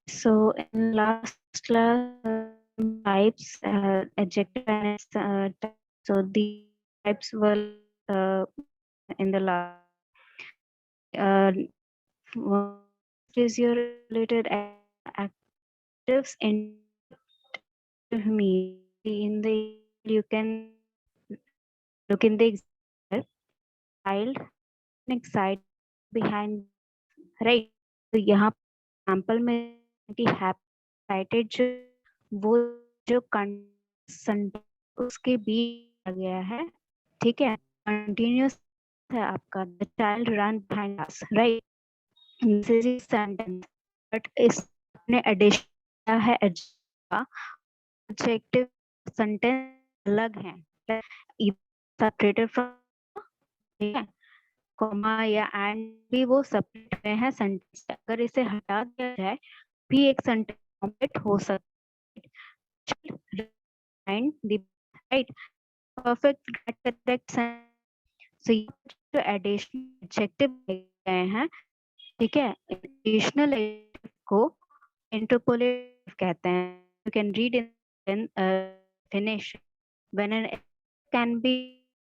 So in last class, types, adjective and its types. So the types were in the last. What is your related actives in me? In the you can look in the example, child excited behind, right? तो यहाँ example में कि happy जो वो जो उसके बीच आ गया है, ठीक है, कंटिन्यूस है आपका the child run behind us, right, this is sentence, but इसने एडिशन किया है एडजेक्टिव, सेंटेंस अलग है, सेपरेटेड फ्रॉम, ठीक है, कॉमा या एंड भी वो सेपरेट में है सेंटेंस, अगर इसे हटा दिया जाए भी एक सेंटेंस कंप्लीट हो सकता है, and the right perfect correct sentence. So ये जो एडिशनल एडजेक्टिव गए हैं, ठीक है, एडिशनल एडजेक्टिव को इंटरपोलेटिव कहते हैं, you can read in finish when an can be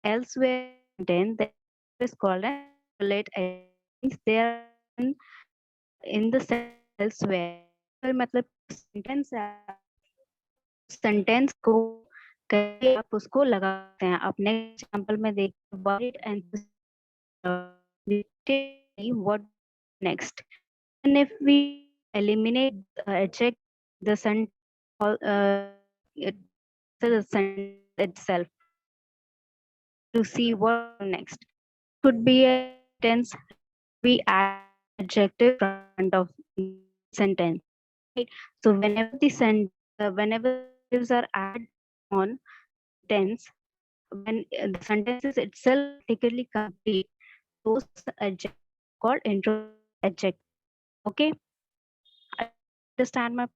elsewhere then that is called an interpolate, they are in the sense elsewhere, मतलब सेंटेंस सेंटेंस को कहीं आप उसको लगाते हैं, अपने एग्जांपल में देख word and what next, and if we eliminate check the sentence it, the sentence itself to see what next could be a sentence, we add adjective front of the sentence, right? So whenever the whenever adjectives are added on tense, when the sentence is itself particularly complete, those adjectives called intro adjective. Okay, understand my.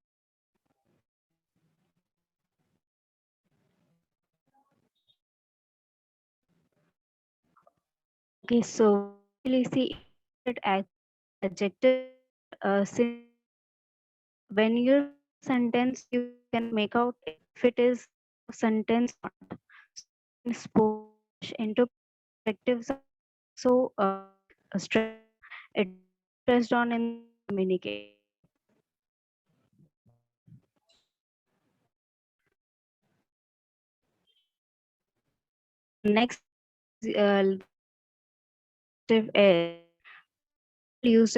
Okay, so basically see it as adjective. When you sentence, you can make out if it is a sentence or not. Spoke into perspectives. So stress it stressed on in communication. Next, use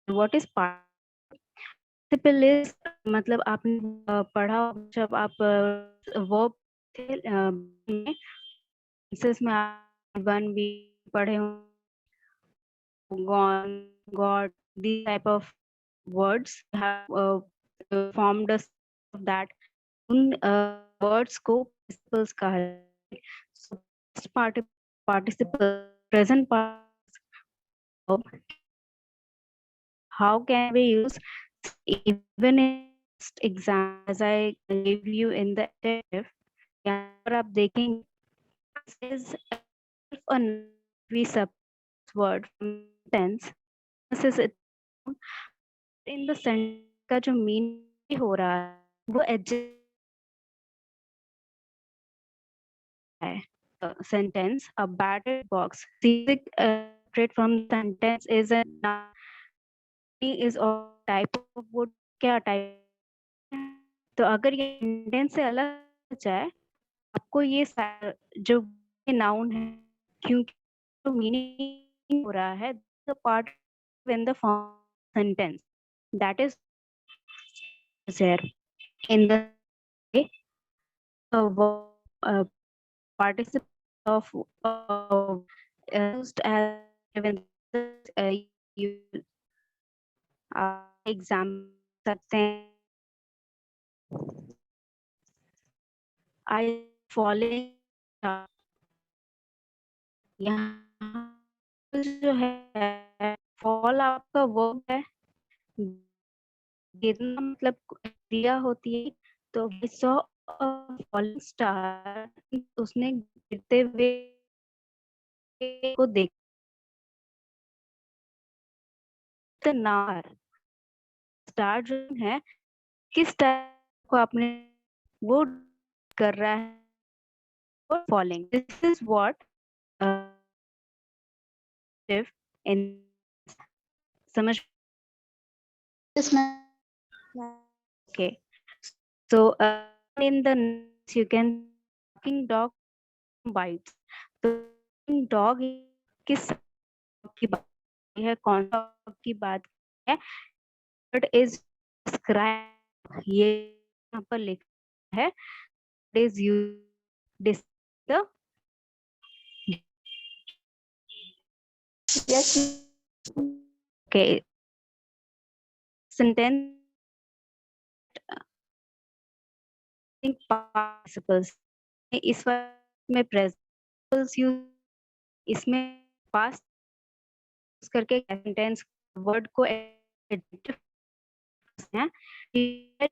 what is participle is मतलब आपने पढ़ा जब आप verb थे में में आप one we पढ़े gone got these type of words have formed a that उन words को participles कहा जाता है. So past participle present part, how can we use even in exam as I gave you in the adjective, यहाँ पर आप देखेंगे is a we sub word from tense, this is it in the sentence का जो meaning हो रहा है वो adjective है. Sentence a battered box separate from sentence is a noun is all type of wood, क्या type, तो अगर ये सेंटेंस से अलग हो जाए आपको ये जो नाउन है क्योंकि तो मीनिंग हो रहा है the part in the form sentence that is there in the way uh, participle of used as given you example सकते हैं I falling यहाँ जो है फॉल आपका वर्ब है, गिरना मतलब क्रिया होती है, तो we saw a falling star, उसने गिरते हुए को देखा नार स्टार जो है किस टाइप को आपने वो कर रहा है और following, this is what in समझ okay so in the you can talking dog bites तो डॉग किस की बात है, कौन सा dog की बात है, बट इज डिस्क्राइब ये यहाँ पर लिखा है is you this the Yes. Okay sentence participles इस वक्त में प्रेजेंट यूज इसमें पास्ट करके सेंटेंस वर्ड को है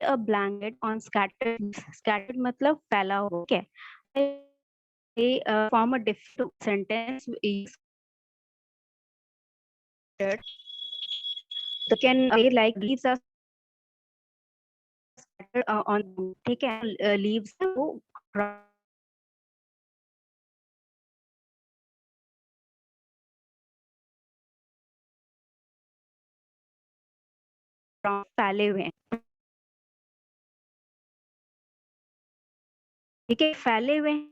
a blanket on scattered मतलब फैला हो, ठीक है, form a different sentence is तो can say like leaves are scattered on, ठीक है, leaves वो फैले हुए हैं, ठीक है, फैले हुए हैं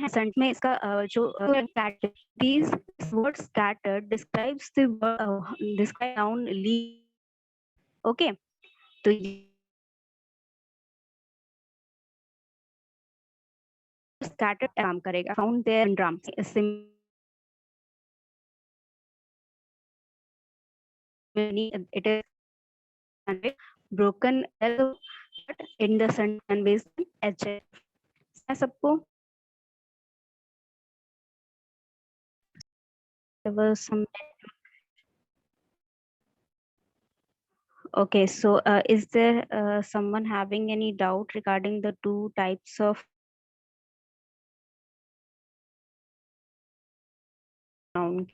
सेंट में इसका जो these words scattered describes the describe noun leaf, okay तो scattered काम करेगा found there in drums it is broken L in the sentence H है सबको there was some okay so is there someone having any doubt regarding the two types of noun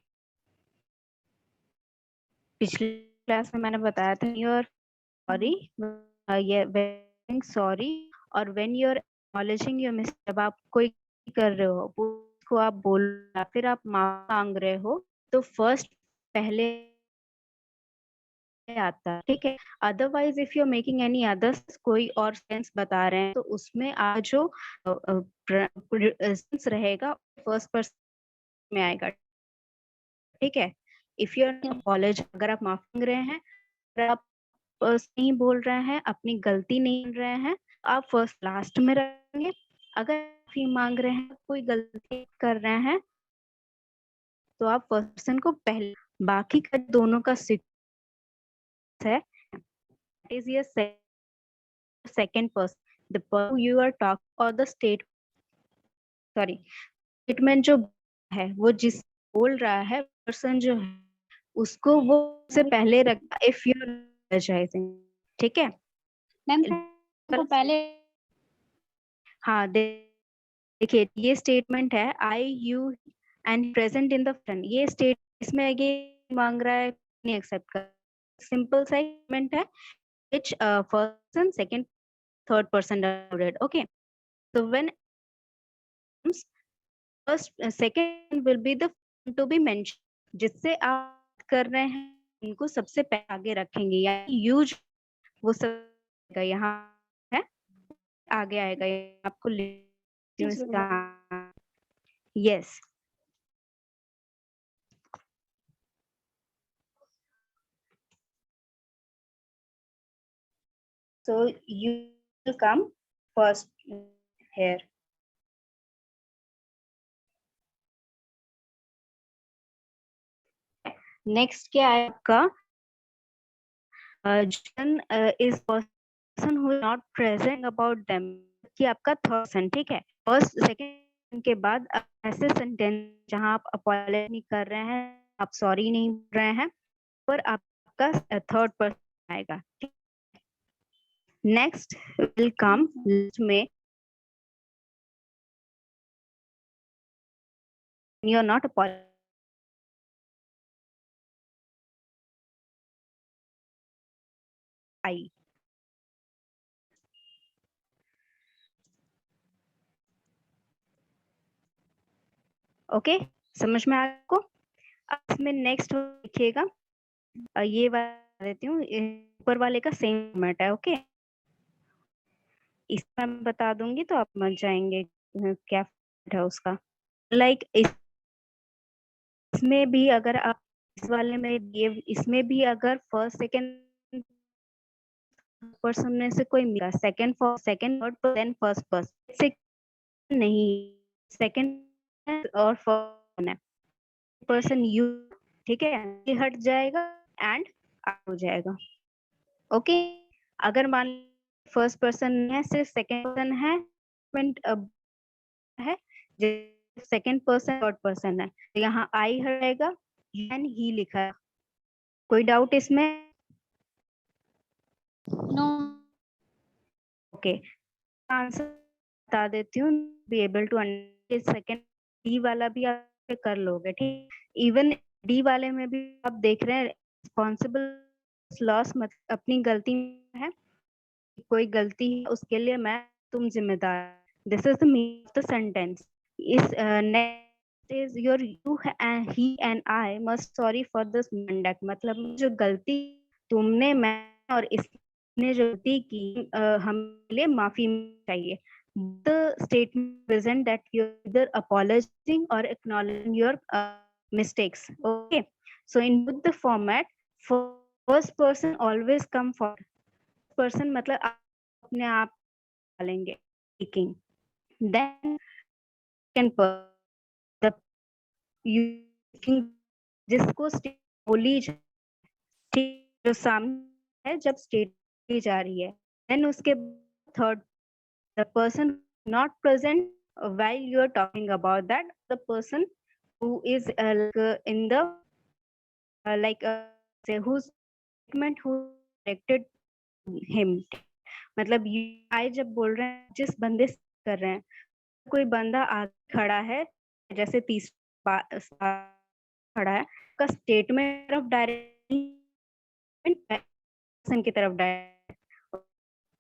पिछले class में मैंने बताया था your sorry ये sorry और when you are acknowledging your mistake जब आप कोई कर रहे हो उसको आप बोल या फिर आप माफी मांग रहे हो तो फर्स्ट पहले आता है, ठीक है, otherwise if you are making any others कोई और सेंस बता रहे हैं तो उसमें आज जो सेंस रहेगा फर्स्ट पर्सन में आएगा, ठीक है, इफ यू आर अपॉलॉज अगर आप माफी मांग रहे हैं अगर आप नहीं बोल रहे हैं अपनी गलती नहीं बोल रहे हैं आप फर्स्ट लास्ट में रहेंगे, अगर माफी मांग रहे हैं कोई गलती कर रहे हैं तो आप फर्स्ट पर्सन को पहले बाकी का दोनों का सीक्वेंस है is your second person the person you are talking or the statement जो है वो जिस बोल रहा है पर्सन जो है उसको वो से पहले रखा इफ यू apologizing, ठीक है मैम को पहले हाँ देखिए ये स्टेटमेंट है I you and present in the front ये स्टेट इसमें ये मांग रहा है नहीं एक्सेप्ट कर सिंपल सा स्टेटमेंट है which person second third person included, okay so when first second will be the to be mentioned जिससे आप कर रहे हैं उनको सबसे पहले आगे रखेंगे या यूज वो सब यहाँ है आगे आएगा आपको yes so you will come first here next क्या है आपका जन is person who not present about them कि आपका थर्ड पर्सन, ठीक है, फर्स्ट सेकंड के बाद ऐसे सेंटेंस जहां आप अपॉलोजाइज नहीं कर रहे हैं आप सॉरी नहीं बोल रहे हैं पर आपका थर्ड पर्सन आएगा, नेक्स्ट विल कम में you are not apologize I. Okay, समझ में आ आपको? अब इसमें नेक्स्ट देखिएगा, ये बता देती हूँ, ऊपर वाले का सेम फॉर्मेट है। ओके, इसमें मैं बता दूंगी तो आप समझ जाएंगे क्या है उसका। लाइक इसमें भी अगर आप इस वाले में ये इसमें भी अगर फर्स्ट सेकंड पर्सन में से कोई मिला, second third then first person से नहीं, सेकंड और फर्स्ट है पर्सन यू, ठीक है, ये हट जाएगा एंड हो जाएगा। ओके, अगर मान फर्स्ट पर्सन है सिर्फ सेकंड पर्सन है सेकंड पर्सन थर्ड पर्सन है, तो यहाँ आई हटेगा एंड ही लिखा है। कोई डाउट इसमें? नो। ओके, आंसर बता देती हूँ, be able to understand. Second D वाला भी आप कर लोगे, ठीक। इवन डी वाले में भी आप देख रहे हैं, रिस्पॉन्सिबल लॉस मतलब अपनी गलती है, कोई गलती है उसके लिए मैं तुम जिम्मेदार। This is the meaning of the sentence. इस next is your you and he and I must sorry for this conduct, मतलब जो गलती तुमने, मैं और इसने जो गलती की, हमें लिए माफी चाहिए। The statement present that you're either apologizing or acknowledging your mistakes. Okay, so in both the format, first person always come forward. Person मतलब आप अपने आप डालेंगे speaking. Then second person, the you जिसको state बोली जो सामने है जब स्टेट बोली जा रही है, देन उसके third the person not present while you are talking about that, the person who is in the say whose statement who directed him, मतलब आई जब बोल रहे हैं जिस बंदे से कर रहे हैं, कोई बंदा आगे खड़ा है, जैसे तीसरा खड़ा है, का स्टेटमेंट ऑफ डायरेक्ट पर्सन की तरफ डायरेक्ट,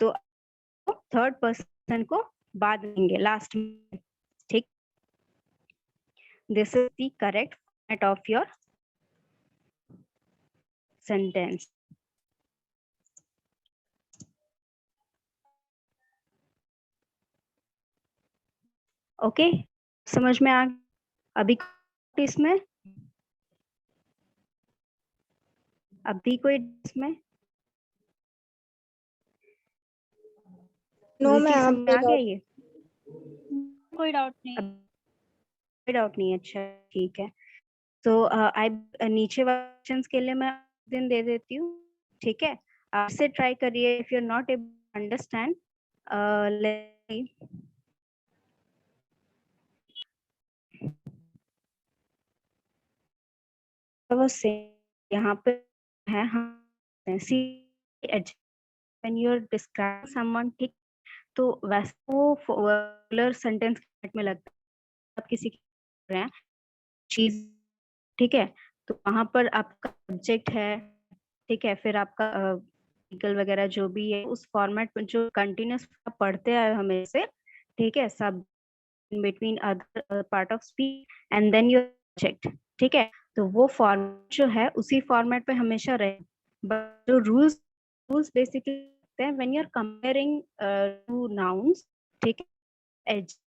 तो थर्ड पर्सन को बाद देंगे लास्ट में, ठीक। This is the correct format of your sentence. Okay, समझ में आ अभी इसमें अभी कोई इसमें नो मैम, समझ आ गया ये? कोई डाउट नहीं। कोई डाउट नहीं, अच्छा ठीक है। तो आई नीचे क्वेश्चंस के लिए मैं दिन दे देती हूँ, ठीक है, आप से ट्राई करिए। If you are not able to understand, से यहाँ पे है हम see when you are describe someone, ठीक, तो वैसे वो फॉर्मुलर सेंटेंस में लगता है, आप किसी की रहे हैं चीज, ठीक है, तो वहां पर आपका सब्जेक्ट है, ठीक है, फिर आपका आर्टिकल वगैरह जो भी है उस फॉर्मेट में जो कंटिन्यूस पढ़ते आए हमें से, ठीक है, सब in between other part of speech and then your subject, ठीक है, तो वो फॉर्मेट जो है उसी फॉर्मेट पे हमेशा रहे। बट जो rules basically when you are comparing two nouns, ठीक है, एडजेक्टिव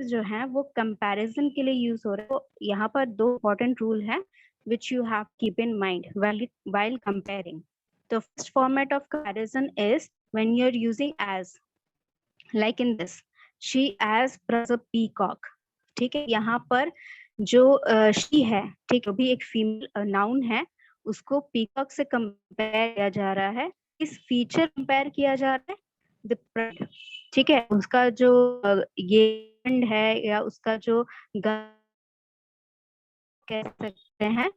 जो है वो कंपैरिजन के लिए यूज हो रहे हैं। तो यहाँ पर दो इम्पोर्टेंट रूल है which you have keep in mind while comparing. The first format of comparison is when you're using as, like in this, she as was a peacock, ठीक है, यहाँ पर जो she है, ठीक, जो भी एक फीमेल नाउन है, उसको पीकॉक से कंपेयर किया जा रहा है। इस फीचर कंपेयर किया जा रहा है द प्रेड, ठीक है, उसका जो ये है या उसका जो कह सकते हैं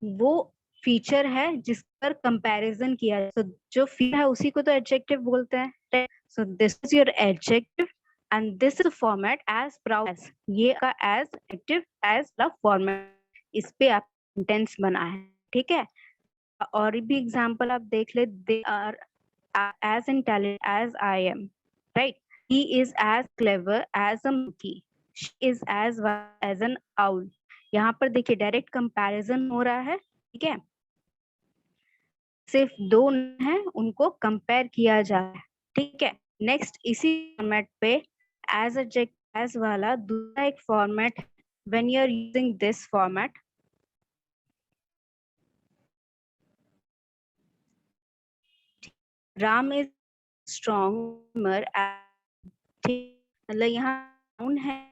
वो फीचर है जिस पर कंपैरिजन किया जाए। तो जो फीचर है उसी को तो एडजेक्टिव बोलते हैं। So this is your adjective and this is format as proud as, ये का as adjective as the format, इस पे आप सेंटेंस बना है, ठीक है। और भी एग्जाम्पल आप देख ले, they are as intelligent as I am, right? He is as clever as a monkey. She is as wise as an owl. यहाँ पर देखिए डायरेक्ट कंपैरिजन हो रहा है, ठीक है? सिर्फ दो हैं, उनको कंपेयर किया जा रहा है, ठीक है? नेक्स्ट इसी फॉर्मेट पे एज एज वाला दूसरा एक format, when you are using this format, Ram is strong, मतलब यहाँ नाउन है,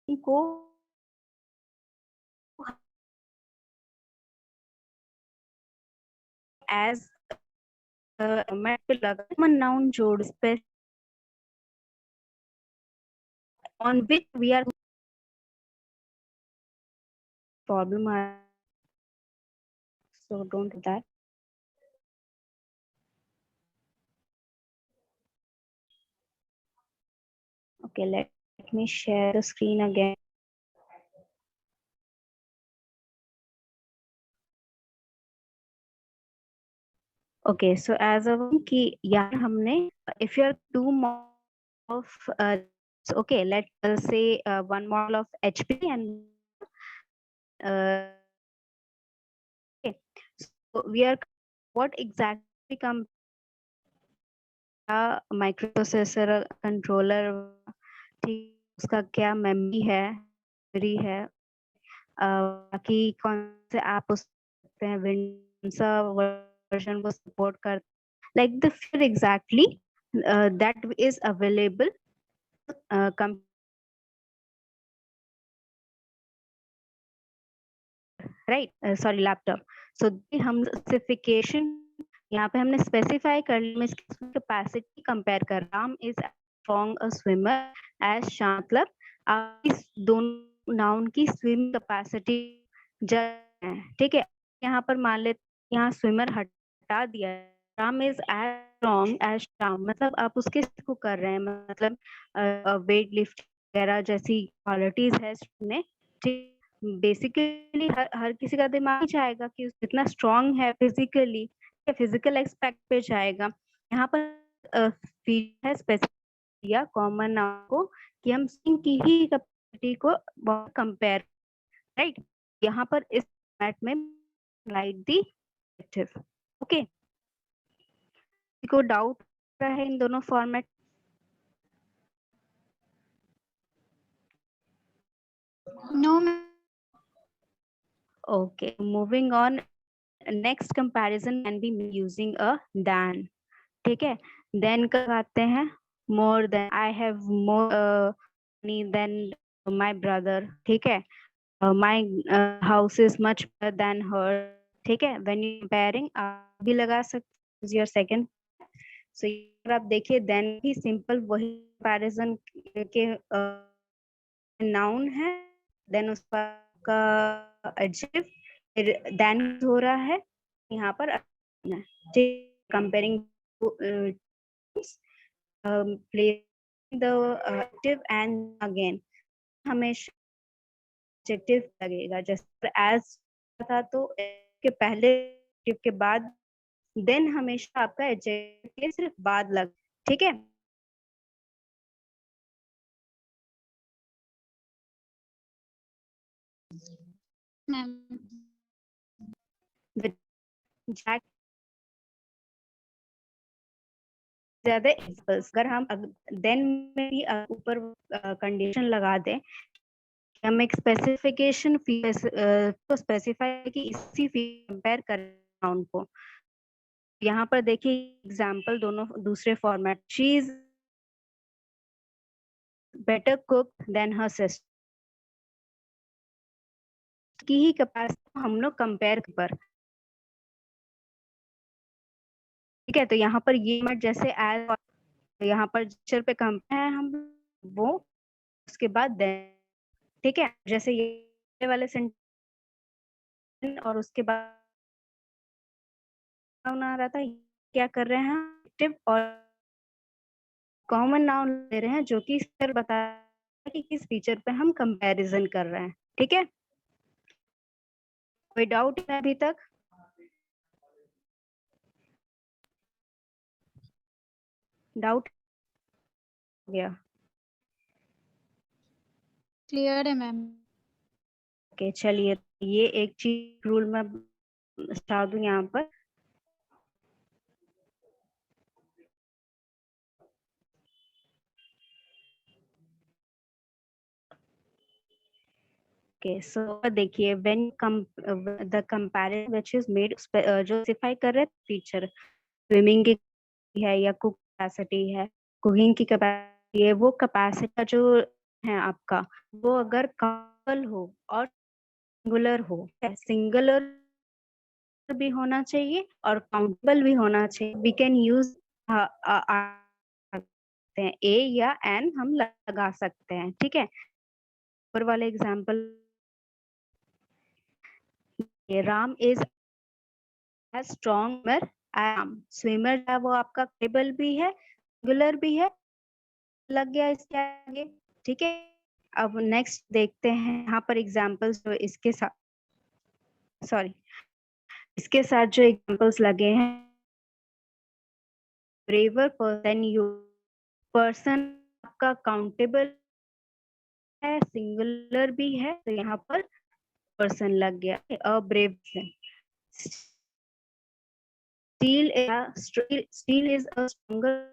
को एज फॉर्मेट पे लगा नाउन जोड़ पे on which we are problem are, so don't do that. Okay, let me share the screen again. Okay, so as of कि यहाँ हमने if you are two more of okay, let's say one model of HP and okay, so we are what exactly come microprocessor controller, ठीक, उसका क्या memory है, बाकी कौन से ऐप उस सकते हैं, विंडोज वर्जन को सपोर्ट कर, like the feature exactly that is available right, sorry laptop. So हम स्पेसिफिकेशन यहाँ पे हमने स्पेसिफाई कर लिया, इसकी कैपेसिटी कंपेयर कर, Ram is strong a swimmer as Sham, मतलब आप इस दोनों नाउन की स्विम कैपेसिटी ठीक है? यहाँ पर मान ले, यहाँ स्विमर हटा दिया, Ram is as strong as Sham, मतलब आप उसके को कर रहे हैं, मतलब वेट लिफ्ट वगैरह जैसी क्वालिटीज है इसमें, ठीक। बेसिकली हर किसी का दिमाग जाएगा कि कितना स्ट्रांग है फिजिकली, फिजिकल एस्पेक्ट पे जाएगा। यहाँ पर फीचर है स्पेसिफिक या कॉमन नाउन को कि हम की ही कैपेसिटी को बहुत कंपेयर, राइट? यहाँ पर इस फॉर्मेट में राइट दी एडजेक्टिव, ओके? को डाउट है इन दोनों format? No. Okay, moving on. Next comparison can be using a than, ठीक है? Then कब आते हैं? More than, I have more money than my brother, ठीक है? My house is much better than her, ठीक है? When you comparing, आप भी लगा सकते your second. So अगर आप देखिए then भी simple वही comparison के noun है, then उसका adjective, then हो रहा है यहाँ पर, comparing placing the adjective and again हमेशा adjective लगेगा, जैसे as था तो के पहले के बाद then हमेशा आपका adjective के सिर्फ बाद लग, ठीक है? Ma'am. Jack ज्यादा एग्जाम्पल्स, अगर हम देन में भी ऊपर कंडीशन लगा दें, हम एक स्पेसिफिकेशन को स्पेसिफाई कि इसी कंपेयर कर नाउन को। यहाँ पर देखिए एग्जाम्पल दोनों दूसरे format, she is better cook than her sister, की ही कैपेसिटी हम लोग कंपेयर पर, ठीक है? तो यहाँ पर ये मत जैसे एज, यहाँ पर जेस्चर पे कंपेयर है हम वो, उसके बाद देन, ठीक है? जैसे ये वाले सेंटेंस और उसके बाद नाउन आ रहा था, क्या कर रहे हैं एक्टिव और कॉमन नाउन ले रहे हैं जो कि सर बता कि किस फीचर पे हम कंपैरिजन कर रहे हैं, ठीक है। कोई डाउट है अभी तक? डाउट हो गया? क्लियर है मैम। ओके चलिए, ये एक चीज रूल में बता दूं यहाँ पर। ओके सो देखिए, when the comparison which is made, जो स्पेसिफाई कर रहे फीचर, स्विमिंग की है या कुक कैपेसिटी है, कुकिंग की कैपेसिटी है, वो कैपेसिटी जो है आपका, वो अगर कपल हो और सिंगुलर हो, सिंगुलर भी होना चाहिए और काउंटेबल भी होना चाहिए। वी कैन यूज ए या एन हम लगा सकते हैं, ठीक है। ऊपर वाले example, Ram is strong swimmer है, वो आपका केबल भी है, सिंगुलर भी है, लग गया इसके आगे, ठीक है। अब नेक्स्ट देखते हैं यहाँ पर एग्जाम्पल्स जो इसके साथ, सॉरी, इसके साथ जो एग्जाम्पल्स लगे हैं, ब्रेवर पर्सन, यू पर्सन आपका काउंटेबल है, सिंगुलर भी है, तो यहाँ पर पर्सन लग गया, a brave person. Steel is a stronger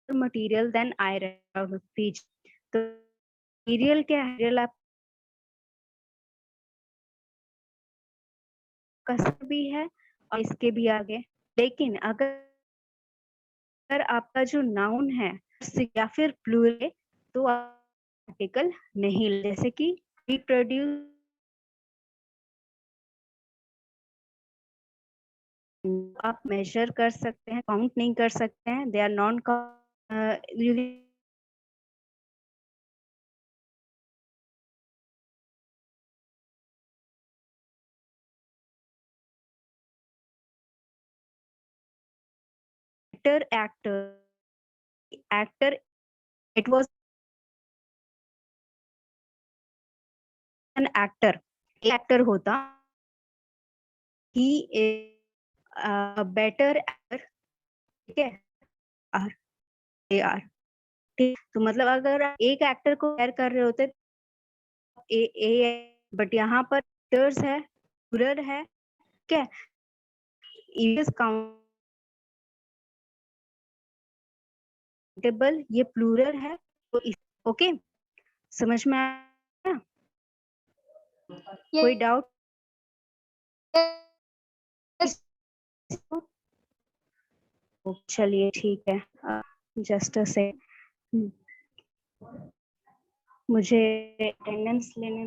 material than iron. तो मटेरियल क्या है? मटेरियल आपका भी है और इसके भी आगे, लेकिन अगर आपका जो नाउन है या फिर प्लूरल, तो आर्टिकल नहीं, जैसे कि रिप्रोड्यूस, आप मेजर कर सकते हैं, काउंट नहीं कर सकते हैं, they are non actor, it was an actor होता, ही इज बेटर एक्टर, ठीक है, आर ए आर, ठीक। तो मतलब अगर आप एक एक्टर को हायर कर रहे होते ए ए, बट यहाँ पर एक्टर्स है, प्लूरल है, ठीक है, इज काउंटेबल, ये प्लूरल है, तो ओके, समझ में आया? कोई डाउट? चलिए ठीक है, जस्ट अ से मुझे अटेंडेंस लेने